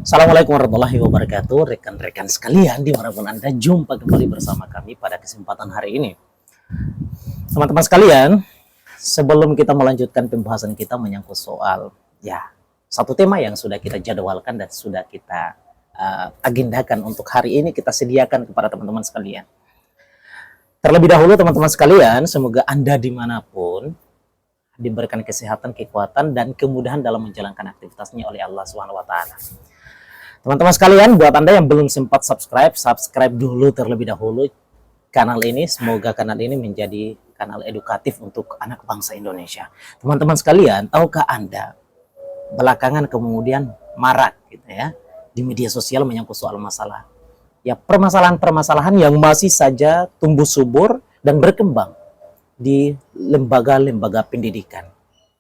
Assalamualaikum warahmatullahi wabarakatuh, rekan-rekan sekalian dimanapun Anda, jumpa kembali bersama kami pada kesempatan hari ini. Teman-teman sekalian, sebelum kita melanjutkan pembahasan kita menyangkut soal satu tema yang sudah kita jadwalkan dan sudah kita agendakan untuk hari ini, kita sediakan kepada teman-teman sekalian. Terlebih dahulu teman-teman sekalian, semoga Anda dimanapun diberikan kesehatan, kekuatan, dan kemudahan dalam menjalankan aktivitasnya oleh Allah SWT. Teman-teman sekalian, buat Anda yang belum sempat subscribe dulu terlebih dahulu kanal ini. Semoga kanal ini menjadi kanal edukatif untuk anak bangsa Indonesia. Teman-teman sekalian, tahukah Anda belakangan kemudian marak gitu ya di media sosial menyangkut soal masalah permasalahan-permasalahan yang masih saja tumbuh subur dan berkembang di lembaga-lembaga pendidikan,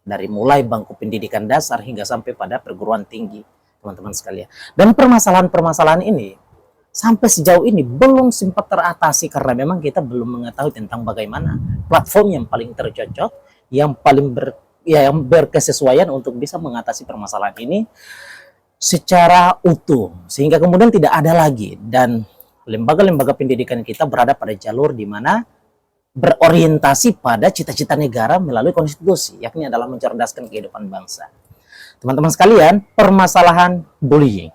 dari mulai bangku pendidikan dasar hingga sampai pada perguruan tinggi, teman-teman sekalian. Dan permasalahan-permasalahan ini sampai sejauh ini belum sempat teratasi karena memang kita belum mengetahui tentang bagaimana platform yang paling tercocok, yang paling yang berkesesuaian untuk bisa mengatasi permasalahan ini secara utuh, sehingga kemudian tidak ada lagi dan lembaga-lembaga pendidikan kita berada pada jalur di mana berorientasi pada cita-cita negara melalui konstitusi, yakni adalah mencerdaskan kehidupan bangsa. Teman-teman sekalian, permasalahan bullying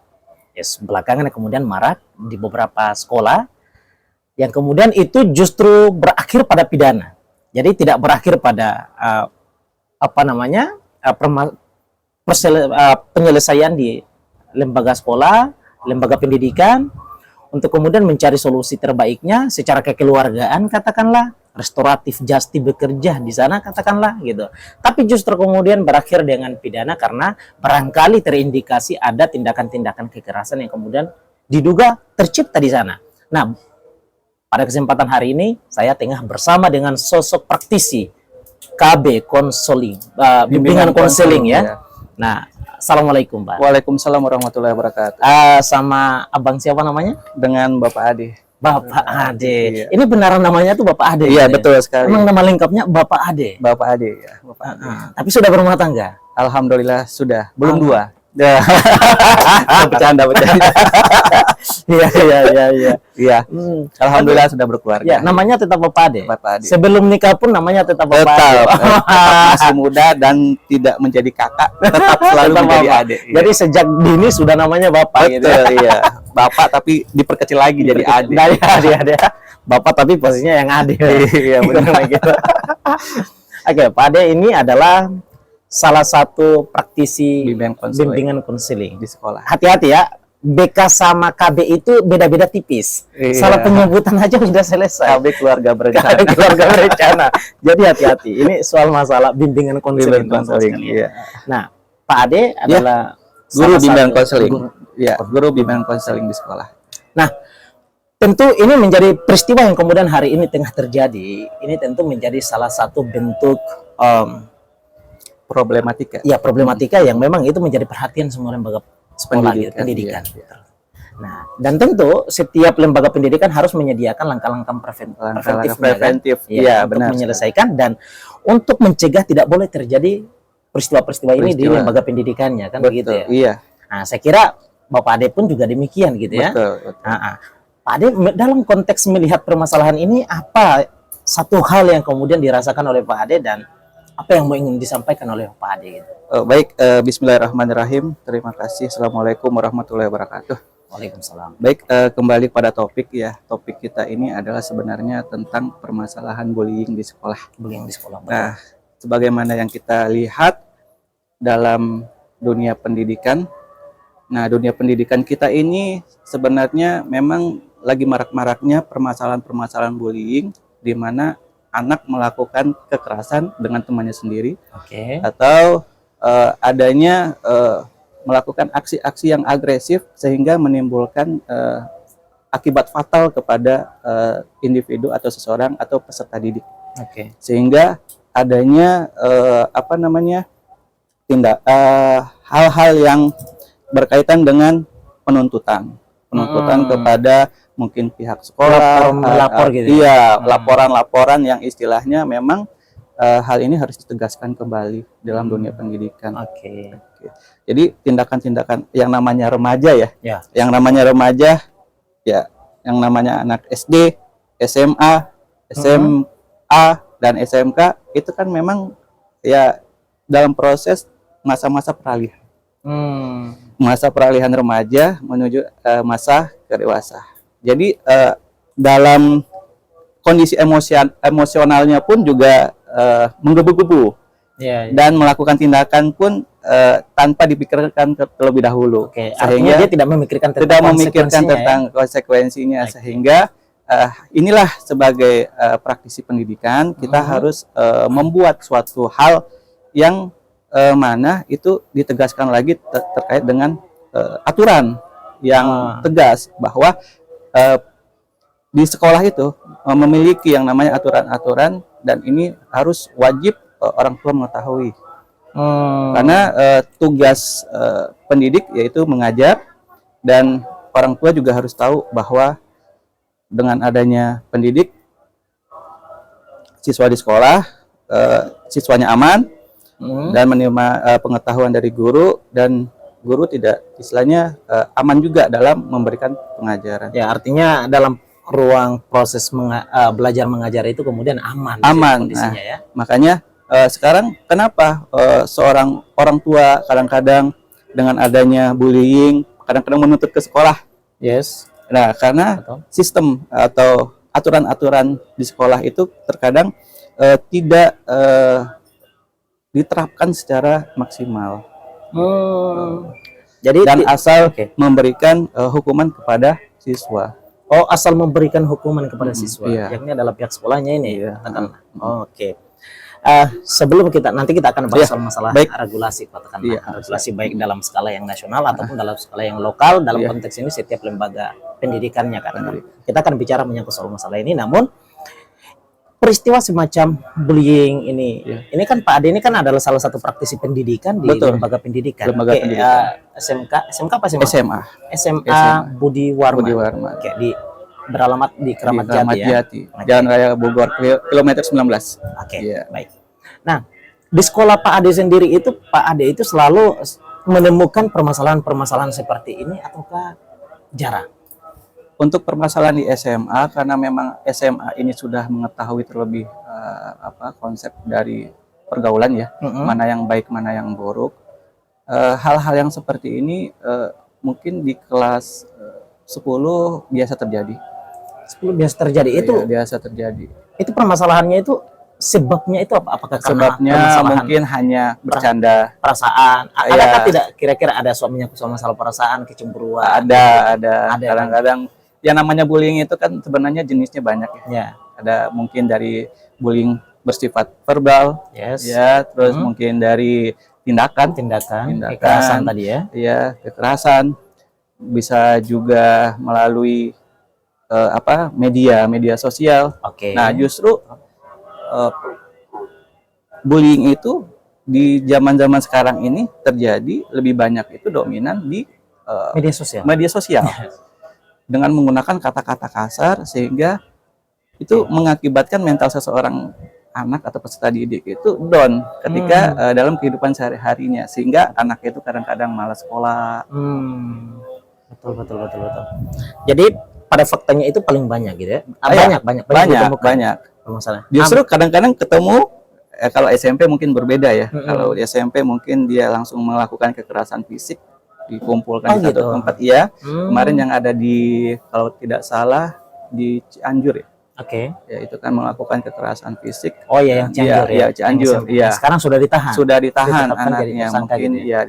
belakangan kemudian marak di beberapa sekolah, yang kemudian itu justru berakhir pada pidana. Jadi tidak berakhir pada penyelesaian di lembaga sekolah, lembaga pendidikan, untuk kemudian mencari solusi terbaiknya secara kekeluargaan, katakanlah restoratif justice bekerja di sana, katakanlah gitu. Tapi justru kemudian berakhir dengan pidana karena barangkali terindikasi ada tindakan-tindakan kekerasan yang kemudian diduga tercipta di sana. Nah, pada kesempatan hari ini saya tengah bersama dengan sosok praktisi KB konseling, bimbingan konseling ya. Nah, assalamualaikum Pak. Waalaikumsalam warahmatullahi wabarakatuh. Sama abang siapa namanya? Dengan Bapak Ade. Bapak Ade. Iya. Ini benaran namanya tuh Bapak Ade? Iya, ya? betul sekali. Emang nama lengkapnya Bapak Ade? Bapak Ade ya. Bapak Ade. Tapi sudah berumah tangga? Alhamdulillah sudah. Belum dua. Ya. Bercanda. Iya. Alhamdulillah sudah berkeluarga. Ya, namanya tetap Bapak Ade. Bapak Ade. Sebelum nikah pun namanya tetap Bapak Ade. Tetap masih muda dan tidak menjadi kakak, tetap selalu Tetap menjadi Bapak. adik. Jadi sejak dini sudah namanya Bapak gitu. Betul, iya. Bapak tapi diperkecil lagi jadi adik. Dari adik. Bapak tapi posisinya yang adik. Iya, benar gitu. Oke, Pak Ade ini adalah salah satu praktisi bimbingan konseling di sekolah. Hati-hati ya, BK sama KB itu beda-beda tipis. Iya. Salah penyebutan aja sudah selesai. KB keluarga berencana. Keluarga berencana. Jadi hati-hati. Ini soal masalah bimbingan konseling. Iya. Nah, Pak Ade adalah guru bimbingan konseling. Iya, guru bimbingan konseling di sekolah. Nah, tentu ini menjadi peristiwa yang kemudian hari ini tengah terjadi. Ini tentu menjadi salah satu bentuk problematika. Ya, problematika yang memang itu menjadi perhatian semua lembaga sekolah pendidikan. Iya. Nah, dan tentu setiap lembaga pendidikan harus menyediakan langkah-langkah preventif ya, untuk benar, menyelesaikan dan untuk mencegah tidak boleh terjadi peristiwa-peristiwa ini di lembaga pendidikannya, kan begitu ya. Iya. Nah, saya kira Bapak Ade pun juga demikian gitu ya. Betul. Pak Ade dalam konteks melihat permasalahan ini, apa satu hal yang kemudian dirasakan oleh Pak Ade dan apa yang mau ingin disampaikan oleh Pak Ade gitu? Baik, bismillahirrahmanirrahim. Terima kasih. Assalamualaikum warahmatullahi wabarakatuh. Waalaikumsalam. Baik, kembali pada topik ya. Topik kita ini adalah sebenarnya tentang permasalahan bullying di sekolah. Bullying di sekolah. Betul. Nah, sebagaimana yang kita lihat dalam dunia pendidikan. Nah, dunia pendidikan kita ini sebenarnya memang lagi marak-maraknya permasalahan-permasalahan bullying, di mana anak melakukan kekerasan dengan temannya sendiri, atau adanya melakukan aksi-aksi yang agresif sehingga menimbulkan akibat fatal kepada individu atau seseorang atau peserta didik. Sehingga adanya hal-hal yang berkaitan dengan penuntutan kepada mungkin pihak sekolah, melapor gitu. Iya, laporan-laporan yang istilahnya memang hal ini harus ditegaskan kembali dalam dunia pendidikan. Jadi tindakan-tindakan yang namanya remaja ya, Ya. yang namanya remaja ya, yang namanya anak SD, SMA, SMA dan SMK itu kan memang ya dalam proses masa-masa peralihan. Masa peralihan remaja menuju masa kedewasa. Jadi dalam kondisi emosionalnya pun juga menggebu-gebu. Ya, ya. Dan melakukan tindakan pun tanpa dipikirkan terlebih dahulu. Oke, artinya dia tidak memikirkan tentang tidak memikirkan konsekuensinya, tentang konsekuensinya, sehingga inilah sebagai praktisi pendidikan kita harus membuat suatu hal yang mana itu ditegaskan lagi terkait dengan aturan yang tegas bahwa di sekolah itu memiliki yang namanya aturan-aturan, dan ini harus wajib orang tua mengetahui. Karena tugas pendidik yaitu mengajar, dan orang tua juga harus tahu bahwa dengan adanya pendidik, siswa di sekolah, siswanya aman dan menerima pengetahuan dari guru, dan guru tidak istilahnya aman juga dalam memberikan pengajaran. Ya, artinya dalam ruang proses belajar mengajar itu kemudian aman kondisinya, ya. Makanya sekarang kenapa seorang orang tua kadang-kadang dengan adanya bullying kadang-kadang menuntut ke sekolah? Yes. Nah, karena sistem atau aturan-aturan di sekolah itu terkadang tidak diterapkan secara maksimal. Jadi dan asal memberikan hukuman kepada siswa. Oh, asal memberikan hukuman kepada siswa, iya. yakni adalah pihak sekolahnya ini. Iya. Oke. Sebelum nanti kita akan bahas masalah regulasi, katakanlah regulasi baik dalam skala yang nasional ataupun dalam skala yang lokal. Dalam konteks ini setiap lembaga pendidikannya, katakanlah. Kita akan bicara menyangkut soal masalah ini. Namun peristiwa semacam bullying ini kan Pak Ade ini kan adalah salah satu praktisi pendidikan di lembaga pendidikan. SMK apa sih? SMA Budi Warma. Oke, beralamat di Kramat Jati. Jalan Raya Bogor, kilometer 19. Oke, baik. Nah, di sekolah Pak Ade sendiri itu, Pak Ade itu selalu menemukan permasalahan-permasalahan seperti ini ataukah jarang? Untuk permasalahan di SMA, karena memang SMA ini sudah mengetahui terlebih konsep dari pergaulan ya, mana yang baik, mana yang buruk. Hal-hal yang seperti ini mungkin di kelas 10 biasa terjadi. 10 biasa terjadi. Itu biasa terjadi. Itu permasalahannya itu sebabnya itu apa? Apakah sebabnya mungkin hanya bercanda, perasaan? Adakah tidak kira-kira ada masalah perasaan, kecemburuan? Ada. Kadang-kadang yang namanya bullying itu kan sebenarnya jenisnya banyak ya. Ada mungkin dari bullying bersifat verbal, ya, terus mungkin dari tindakan, kekerasan tadi ya. Iya, kekerasan. Bisa juga melalui media sosial. Nah, justru bullying itu di zaman-zaman sekarang ini terjadi lebih banyak itu dominan di media sosial. Dengan menggunakan kata-kata kasar, sehingga itu mengakibatkan mental seseorang anak atau peserta didik itu down ketika dalam kehidupan sehari-harinya, sehingga anak itu kadang-kadang malas sekolah. Betul. Jadi pada faktanya itu paling banyak gitu ya. Banyak masalah. Justru kadang-kadang ketemu kalau SMP mungkin berbeda ya. Kalau di SMP mungkin dia langsung melakukan kekerasan fisik, dikumpulkan di satu tempat. Kemarin yang ada di, kalau tidak salah, di Cianjur ya. Ya, itu kan melakukan kekerasan fisik. Oh iya, yang Cianjur ya. Cianjur. Iya. Sekarang sudah ditahan. Anaknya mungkin ya.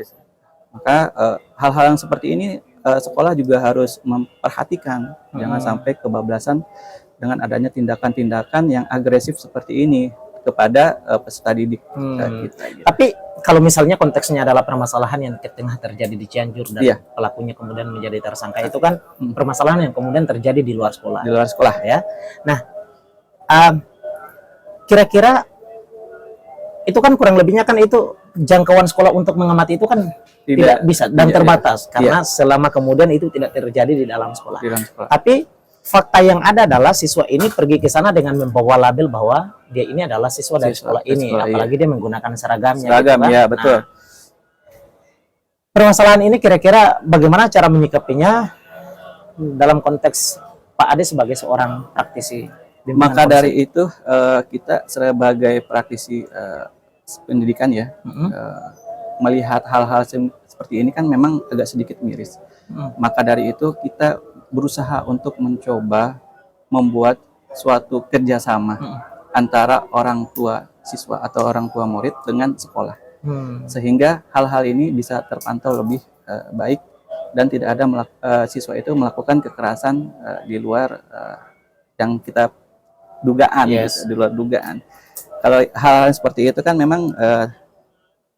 Maka hal-hal yang seperti ini sekolah juga harus memperhatikan, jangan sampai kebablasan dengan adanya tindakan-tindakan yang agresif seperti ini kepada peserta didik kita. Gitu. Tapi kalau misalnya konteksnya adalah permasalahan yang tengah terjadi di Cianjur dan pelakunya kemudian menjadi tersangka, itu kan permasalahan yang kemudian terjadi di luar sekolah. Ya. Nah, kira-kira itu kan kurang lebihnya kan itu jangkauan sekolah untuk mengamati itu kan tidak bisa dan terbatas karena selama kemudian itu tidak terjadi di dalam sekolah. Tapi fakta yang ada adalah siswa ini pergi ke sana dengan membawa label bahwa dia ini adalah siswa dari sekolah ini, apalagi dia menggunakan seragamnya. Betul. Nah, permasalahan ini kira-kira bagaimana cara menyikapinya dalam konteks Pak Ade sebagai seorang praktisi bimbingan Maka konseling? dari itu kita sebagai praktisi pendidikan ya, Mm-mm. melihat hal-hal seperti ini kan memang agak sedikit miris. Maka dari itu kita berusaha untuk mencoba membuat suatu kerjasama antara orang tua siswa atau orang tua murid dengan sekolah, sehingga hal-hal ini bisa terpantau lebih baik dan tidak ada siswa itu melakukan kekerasan di luar yang kita dugaan, Yes. gitu, di luar dugaan. Kalau hal seperti itu kan memang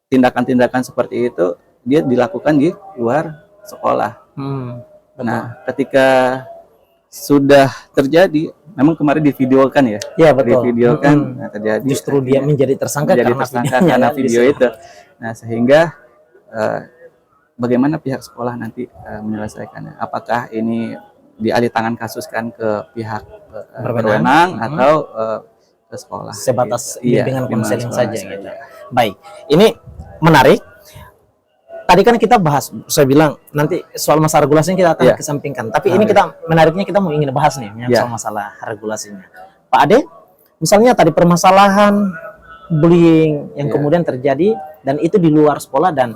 tindakan-tindakan seperti itu dia dilakukan di luar sekolah. Betul. Nah, ketika sudah terjadi, memang kemarin divideokan ya, Ya betul. divideokan, nah, terjadi. Justru dia menjadi tersangka menjadi karena tersangka videonya karena kan di video sekolah. itu. Nah, sehingga bagaimana pihak sekolah nanti menyelesaikannya? Apakah ini dialih tangan kasuskan ke pihak berwenang atau ke sekolah? Sebatas Gitu. bimbingan konseling sekolah saja gitu. Baik, ini menarik. Tadi kan kita bahas, saya bilang nanti soal masalah regulasinya kita akan kesampingkan. Tapi ini kita menariknya kita mau ingin bahas nih soal masalah regulasinya. Pak Ade, misalnya tadi permasalahan bullying yang kemudian terjadi dan itu di luar sekolah dan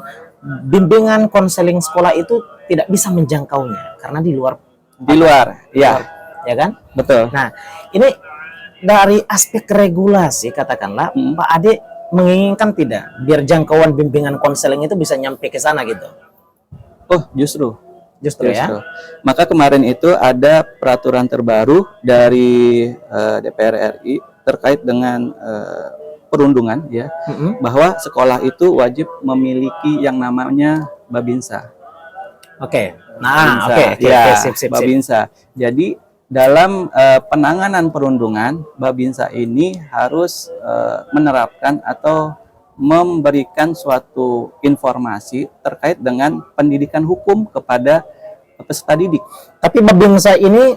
bimbingan konseling sekolah itu tidak bisa menjangkaunya karena di luar, ya kan? Betul. Nah, ini dari aspek regulasi katakanlah Pak Ade menginginkan tidak biar jangkauan bimbingan konseling itu bisa nyampe ke sana gitu. Oh, justru ya. Maka kemarin itu ada peraturan terbaru dari DPR RI terkait dengan perundungan ya, bahwa sekolah itu wajib memiliki yang namanya Babinsa. Oke. Sip. Babinsa. Jadi dalam penanganan perundungan, Babinsa ini harus menerapkan atau memberikan suatu informasi terkait dengan pendidikan hukum kepada peserta didik. Tapi Babinsa ini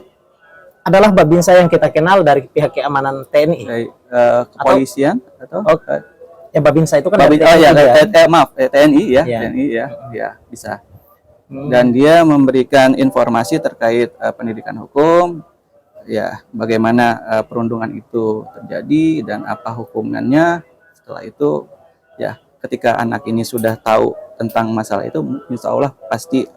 adalah Babinsa yang kita kenal dari pihak keamanan TNI. Dari kepolisian atau ya Babinsa itu kan TNI ya, bisa. Dan dia memberikan informasi terkait pendidikan hukum, ya bagaimana perundungan itu terjadi dan apa hukumannya. Setelah itu, ya ketika anak ini sudah tahu tentang masalah itu, insya Allah pasti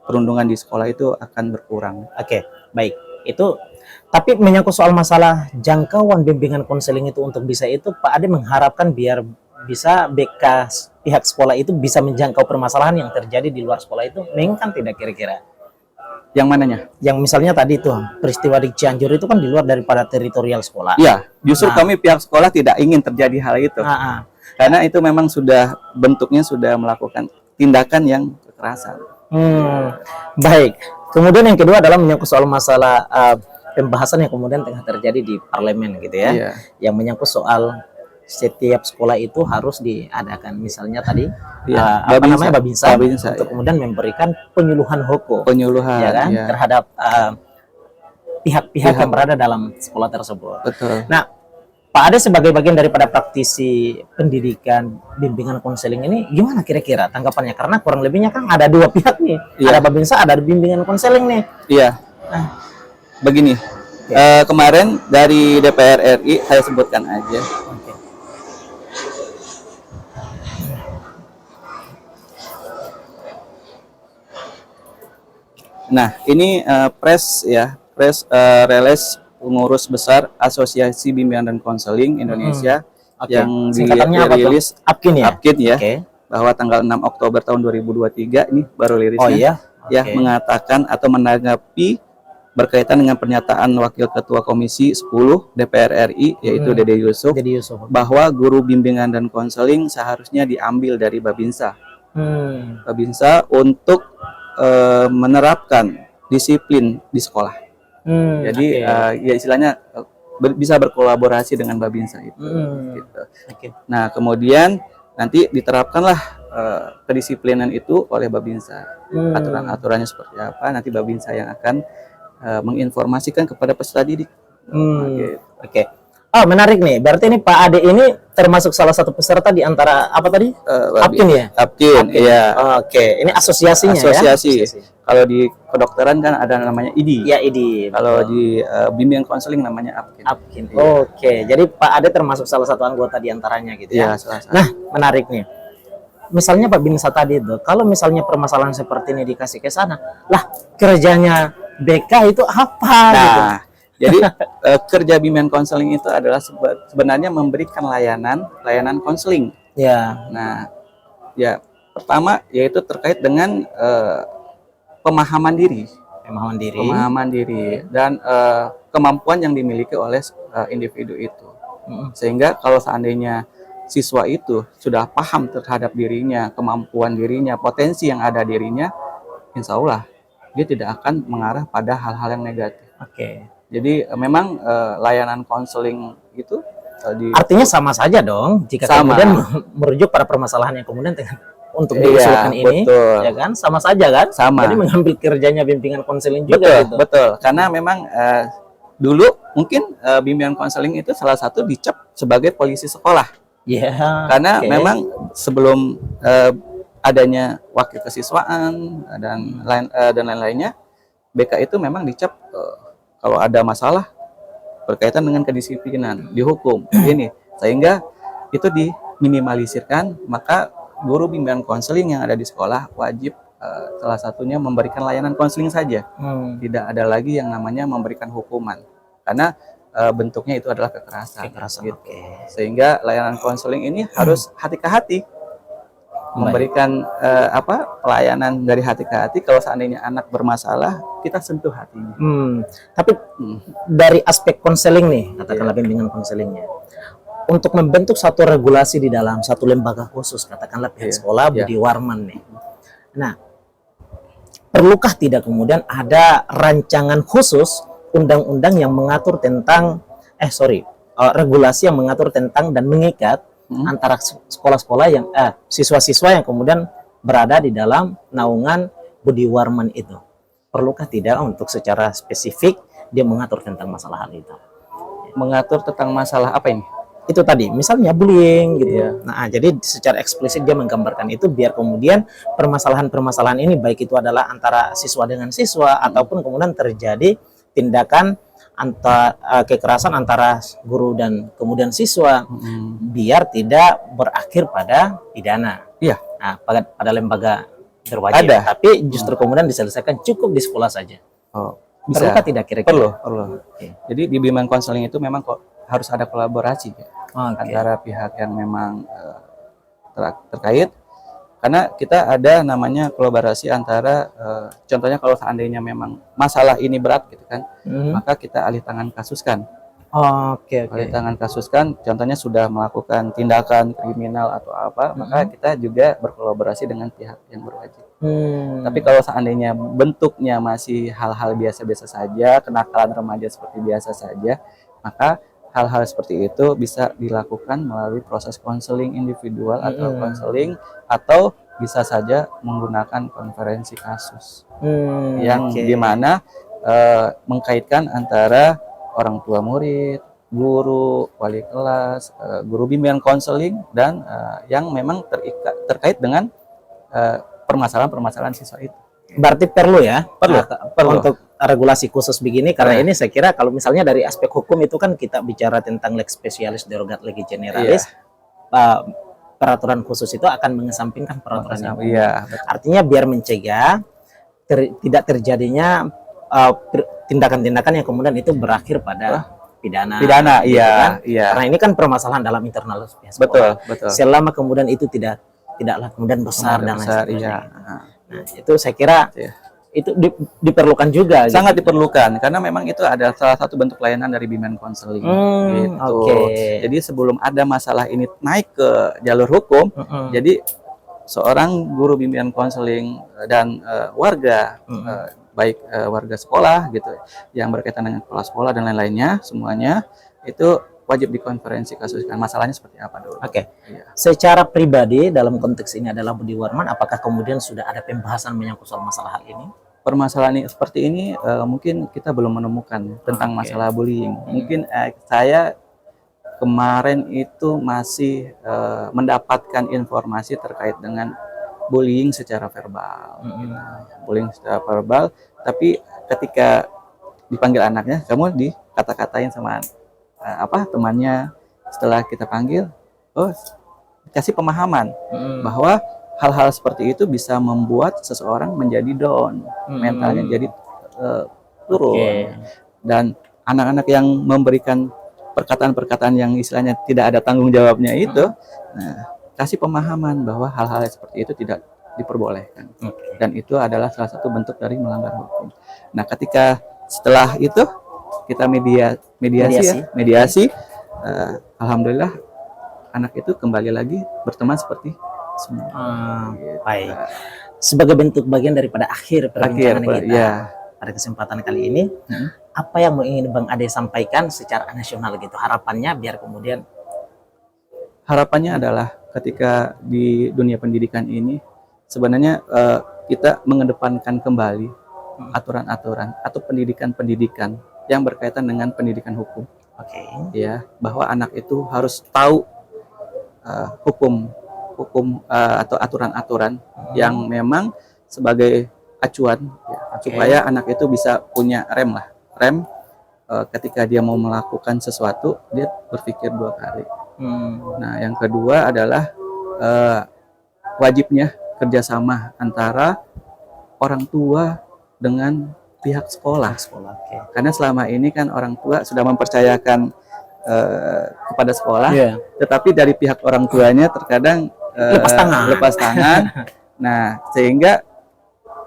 perundungan di sekolah itu akan berkurang. Oke, baik. Itu tapi menyangkut soal masalah jangkauan bimbingan konseling itu untuk bisa itu, Pak Ade mengharapkan biar bisa BK pihak sekolah itu bisa menjangkau permasalahan yang terjadi di luar sekolah itu, menginginkan tidak kira-kira? Yang mananya? Yang misalnya tadi tuh peristiwa di Cianjur itu kan di luar daripada teritorial sekolah. Iya, justru kami pihak sekolah tidak ingin terjadi hal itu. Karena itu memang sudah bentuknya sudah melakukan tindakan yang kekerasan. Baik. Kemudian yang kedua adalah menyangkut soal masalah pembahasan yang kemudian tengah terjadi di parlemen gitu ya. Yang menyangkut soal setiap sekolah itu harus diadakan misalnya tadi Babinsa untuk kemudian memberikan penyuluhan hukum ya kan terhadap pihak-pihak yang berada dalam sekolah tersebut. Betul. Nah, Pak Ade sebagai bagian daripada praktisi pendidikan bimbingan konseling ini gimana kira-kira tanggapannya? Karena kurang lebihnya kan ada dua pihak nih, ada Babinsa, ada bimbingan konseling nih. Iya. Begini, kemarin dari DPR RI saya sebutkan aja. Nah, ini press release pengurus besar Asosiasi Bimbingan dan Konseling Indonesia yang dirilis APKIN ya, bahwa tanggal 6 Oktober tahun 2023 ini baru rilisnya. Mengatakan atau menanggapi berkaitan dengan pernyataan Wakil Ketua Komisi 10 DPR RI yaitu Dede Yusuf bahwa guru bimbingan dan konseling seharusnya diambil dari Babinsa. Babinsa untuk menerapkan disiplin di sekolah. Jadi ya istilahnya bisa berkolaborasi dengan Babinsa itu. Gitu. Nah, kemudian nanti diterapkanlah kedisiplinan itu oleh Babinsa. Aturan-aturannya seperti apa, nanti Babinsa yang akan menginformasikan kepada peserta didik. Oke. Oh, menarik nih. Berarti ini Pak Ade ini termasuk salah satu peserta di antara apa tadi? Apkin ya? Apkin, iya. Oke, ini asosiasinya ya? Asosiasi. Kalau di kedokteran kan ada namanya IDI. Ya, IDI. Kalau di bimbingan konseling namanya Apkin. Apkin. Oke, jadi Pak Ade termasuk salah satu anggota di antaranya gitu ya? Iya, salah satu. Nah, menarik nih. Misalnya Pak Binsa tadi itu, kalau misalnya permasalahan seperti ini dikasih ke sana, lah kerjanya BK itu apa gitu? Nah, jadi kerja bimbingan konseling itu adalah sebenarnya memberikan layanan konseling. Ya, Nah, ya pertama yaitu terkait dengan pemahaman diri, pemahaman diri dan kemampuan yang dimiliki oleh individu itu. Sehingga kalau seandainya siswa itu sudah paham terhadap dirinya, kemampuan dirinya, potensi yang ada dirinya, insya Allah dia tidak akan mengarah pada hal-hal yang negatif. Oke. Jadi memang layanan konseling itu Artinya sama saja dong jika Sama. kemudian merujuk pada permasalahan yang kemudian untuk Iya, diusulkan ini, betul. ya kan? Sama saja kan? Sama. Jadi mengambil kerjanya bimbingan konseling betul, juga gitu. betul. Karena memang dulu mungkin bimbingan konseling itu salah satu dicap sebagai polisi sekolah. Ya. Karena oke. memang sebelum adanya wakil kesiswaan dan lain-lainnya, BK itu memang dicap kalau ada masalah berkaitan dengan kedisiplinan, dihukum, ini. Sehingga itu diminimalisirkan, maka guru bimbingan konseling yang ada di sekolah wajib salah satunya memberikan layanan konseling saja. Tidak ada lagi yang namanya memberikan hukuman. Karena bentuknya itu adalah kekerasan. Gitu. Oke. Sehingga layanan konseling ini harus hati ke hati. Memberikan pelayanan dari hati ke hati. Kalau seandainya anak bermasalah, kita sentuh hatinya. Tapi dari aspek konseling nih, katakanlah bimbingan konselingnya, untuk membentuk satu regulasi di dalam satu lembaga khusus, katakanlah pihak sekolah Budi Warman nih. Nah, perlukah tidak kemudian ada rancangan khusus undang-undang yang mengatur tentang regulasi yang mengatur tentang dan mengikat antara sekolah-sekolah yang siswa-siswa yang kemudian berada di dalam naungan Budi Warman itu? Perlukah tidak untuk secara spesifik dia mengatur tentang masalah hal itu? Mengatur tentang masalah apa ini? Itu tadi, misalnya bullying gitu ya. Nah, jadi secara eksplisit dia menggambarkan itu biar kemudian permasalahan-permasalahan ini baik itu adalah antara siswa dengan siswa ataupun kemudian terjadi tindakan kekerasan antara guru dan kemudian siswa biar tidak berakhir pada pidana. Iya. Nah, pada lembaga berwajib. Ada. Tapi justru kemudian diselesaikan cukup di sekolah saja. Oh, bisa. Perlukah tidak kira-kira? Perlu. Jadi di bimbingan konseling itu memang harus ada kolaborasi antara pihak yang memang terkait. Karena kita ada namanya kolaborasi antara contohnya kalau seandainya memang masalah ini berat gitu kan, maka kita alih tangan kasuskan. Alih tangan kasuskan, contohnya sudah melakukan tindakan kriminal atau apa, maka kita juga berkolaborasi dengan pihak yang berwajib. Tapi kalau seandainya bentuknya masih hal-hal biasa-biasa saja, kenakalan remaja seperti biasa saja, maka hal-hal seperti itu bisa dilakukan melalui proses konseling individual atau konseling, atau bisa saja menggunakan konferensi kasus yang dimana mengkaitkan antara orang tua murid, guru, wali kelas, guru bimbingan konseling, dan yang memang terkait dengan permasalahan-permasalahan siswa itu. Berarti perlu ya? Perlu. Untuk regulasi khusus begini, karena ini saya kira kalau misalnya dari aspek hukum itu kan kita bicara tentang lex specialis derogat legi generalis, peraturan khusus itu akan mengesampingkan peraturan yang umum. Artinya biar mencegah tidak terjadinya tindakan-tindakan yang kemudian itu berakhir pada pidana. Karena ini kan permasalahan dalam internal pihak sekolah. Betul. Selama kemudian itu tidaklah kemudian besar dan lain sebagainya. Nah, itu saya kira itu diperlukan juga. Sangat diperlukan karena memang itu adalah salah satu bentuk layanan dari bimbingan konseling. Gitu. Jadi sebelum ada masalah ini naik ke jalur hukum, jadi seorang guru bimbingan konseling dan warga, baik warga sekolah gitu, yang berkaitan dengan kepala sekolah dan lain-lainnya, semuanya itu wajib dikonferensi kasuskan masalahnya seperti apa dulu. Secara pribadi dalam konteks ini adalah Budi Warman, apakah kemudian sudah ada pembahasan menyangkut soal masalah hal ini? Permasalahan seperti ini mungkin kita belum menemukan tentang masalah bullying. Mungkin saya kemarin itu masih mendapatkan informasi terkait dengan bullying secara verbal, gitu. Bullying secara verbal, tapi ketika dipanggil anaknya, kamu dikata-katain sama temannya, setelah kita panggil, oh kasih pemahaman bahwa hal-hal seperti itu bisa membuat seseorang menjadi down, mentalnya jadi turun. Dan anak-anak yang memberikan perkataan-perkataan yang istilahnya tidak ada tanggung jawabnya itu, nah, kasih pemahaman bahwa hal-hal seperti itu tidak diperbolehkan. Dan itu adalah salah satu bentuk dari melanggar hukum. Nah, ketika setelah itu kita mediasi, alhamdulillah anak itu kembali lagi berteman seperti semua. Baik. Sebagai bentuk bagian daripada akhir perbincangan kita ya. pada kesempatan kali ini, apa yang ingin Bang Ade sampaikan secara nasional gitu, harapannya biar kemudian? Harapannya adalah ketika di dunia pendidikan ini sebenarnya kita mengedepankan kembali aturan-aturan atau pendidikan-pendidikan yang berkaitan dengan pendidikan hukum. Ya, bahwa anak itu harus tahu hukum atau aturan-aturan yang memang sebagai acuan ya, supaya anak itu bisa punya rem ketika dia mau melakukan sesuatu dia berpikir 2 kali. Nah, yang kedua adalah wajibnya kerjasama antara orang tua dengan pihak sekolah. Karena selama ini kan orang tua sudah mempercayakan kepada sekolah, tetapi dari pihak orang tuanya terkadang lepas tangan. Nah, sehingga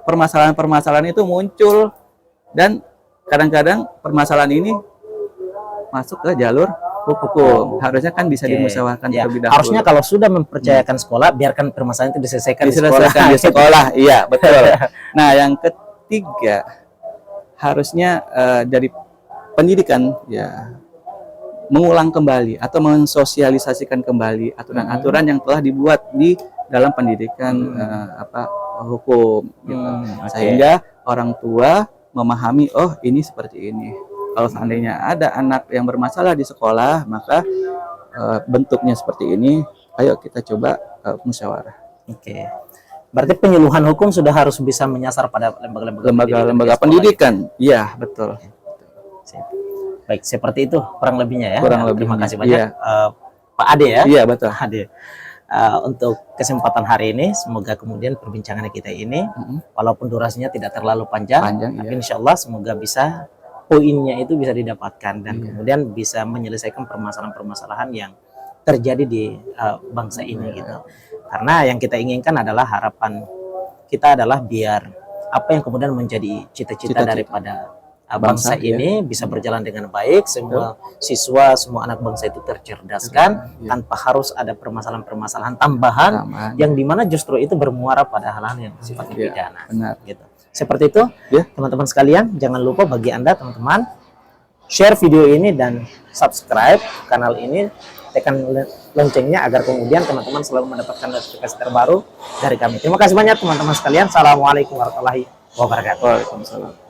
permasalahan-permasalahan itu muncul dan kadang-kadang permasalahan ini masuk ke jalur hukum. Harusnya kan bisa dimusyawarahkan terlebih dahulu. Harusnya kalau sudah mempercayakan sekolah, biarkan permasalahan itu diselesaikan di sekolah. Iya, betul. Nah, yang ketiga, harusnya dari pendidikan ya mengulang kembali atau mensosialisasikan kembali aturan-aturan yang telah dibuat di dalam pendidikan hukum gitu. Sehingga orang tua memahami, oh ini seperti ini. Kalau seandainya ada anak yang bermasalah di sekolah, maka bentuknya seperti ini. Ayo kita coba musyawarah. Berarti penyuluhan hukum sudah harus bisa menyasar pada lembaga pendidikan. Iya, betul. Baik, seperti itu kurang lebihnya ya. Terima kasih banyak Pak Ade ya. Iya, betul. Ade. Untuk kesempatan hari ini, semoga kemudian perbincangan kita ini, walaupun durasinya tidak terlalu panjang tapi insya Allah semoga bisa poinnya itu bisa didapatkan dan kemudian bisa menyelesaikan permasalahan-permasalahan yang terjadi di bangsa ini gitu. Karena yang kita inginkan adalah harapan kita adalah biar apa yang kemudian menjadi cita-cita daripada bangsa ini bisa berjalan dengan baik, semua siswa, semua anak bangsa itu tercerdaskan tanpa harus ada permasalahan-permasalahan tambahan yang dimana justru itu bermuara pada hal-hal yang sifatnya pidana. Gitu. Seperti itu, teman-teman sekalian, jangan lupa bagi Anda teman-teman share video ini dan subscribe kanal ini, tekan loncengnya agar kemudian teman-teman selalu mendapatkan notifikasi terbaru dari kami. Terima kasih banyak teman-teman sekalian. Assalamualaikum warahmatullahi wabarakatuh. Waalaikumsalam.